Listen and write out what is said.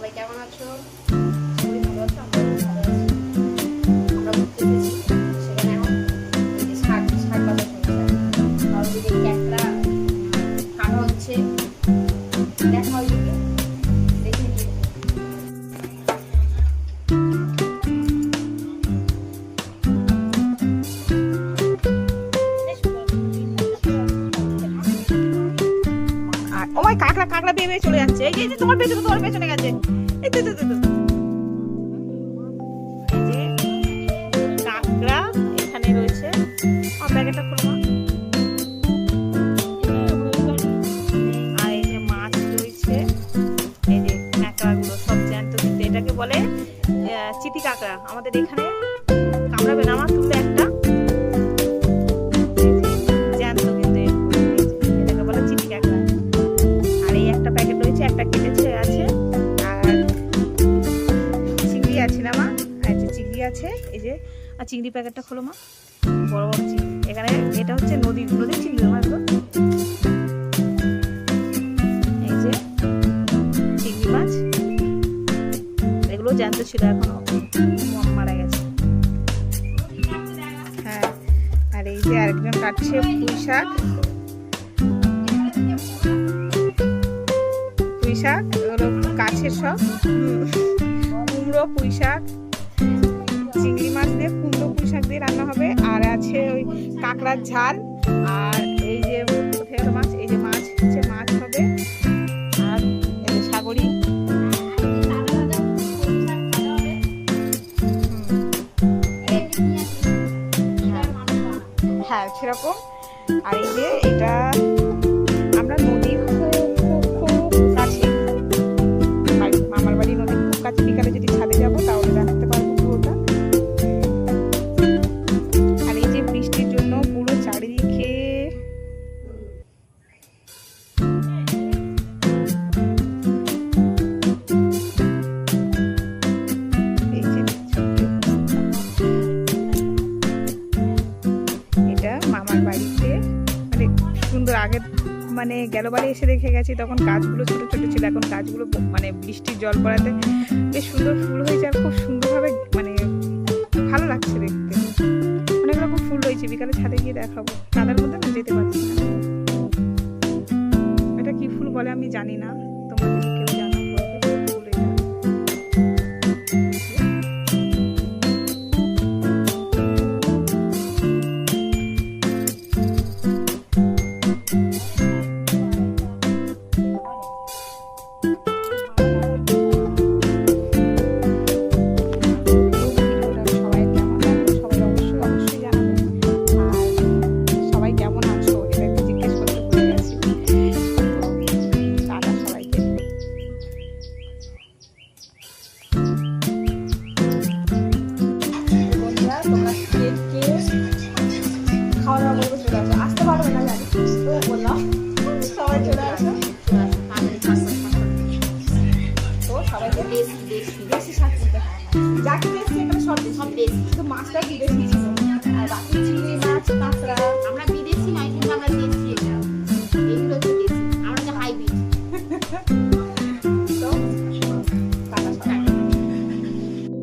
সবাই কেমন আছো? সবাই ভালো আছো? আমরা ভালো আছি। আমরা ঘুরতে এসেছি, সেখানে এখন এই যে শাক বাজার চলছে। অলরেডি ক্যাকড়া কাটা হচ্ছে, দেখা হয় দেখে নিয়ে। ও মাই কাকড়া বেয়ে চলে যাচ্ছে। এই যে তোমার পেছনে গেছে। এই তো এই যে কাকড়া এখানে রয়েছে। ব্যাগটা খোলো। আর এই যে মাছ রয়েছে, এই যে কাঁকড়াগুলো সব জ্যান্ত, কিন্তু এটাকে বলে চিটি কাঁকড়া। আমাদের এখানে কামড়াবে না, আমার তুলতে একটা জ্যান্ত, কিন্তু এটাকে বলে চিটি কাঁকড়া। আর এই একটা প্যাকেট রয়েছে, একটা কেটেছে আছে। আর চিংড়ি আছে না মা? আচ্ছা চিংড়ি আছে, এই যে। আর চিংড়ি প্যাকেটটা খোলো মা, বড় বড় চিংড়ি। এখানে এটা হচ্ছে নদীর চিংড়ি মা, এগুলো এই যে চিংড়ি মাছ। এগুলো জ্যান্ত ছিল, এখনো মারা গেছে। হ্যাঁ, আর এই যে আরেকজন কাটছে পুঁই শাক। এগুলো গাছের সব কুমড়ো, পুঁই শাক, চিংড়ি মাছ দিয়ে কুমড়ো পুঁই শাক দিয়ে রান্না হবে। আর আছে ওই কাঁকড়ার ঝাল। আর এই যে কোথায় মাছ, এই যে মাছ হচ্ছে, মাছ হবে। আর এই যে সাগরি, হ্যাঁ সেরকম। আর এই যে এটা আমরা নদীর খুব কাছে, মামার বাড়ি নদীর খুব কাছে। বিকালে যদি ছাদে যাবো তাহলে রাখতে পারবো পুরোটা। আর এই যে বৃষ্টির জন্য পুরো চারিদিকে এটা মামার বাড়িতে, মানে সুন্দর। আগে মানে গেলবারে এসে দেখে গেছি, তখন গাছগুলো ছোট ছোট ছিল। এখন গাছগুলো মানে বৃষ্টির জল পড়াতে বেশ সুন্দর ফুল হয়েছে, আর খুব সুন্দরভাবে মানে ভালো লাগছে দেখতে। অনেক রকম ফুল রয়েছে, বিকালে ছাদে গিয়ে দেখাবো। কাদার মধ্যে না যেতে পারছি না। এটা কি ফুল বলে আমি জানি না, তোমরা যদি কেউ জানো বলবে ফুল এটা। তোমরা কে খাওয়া দাওয়া করবে চলে আসো। আসতে পারবে না জানি,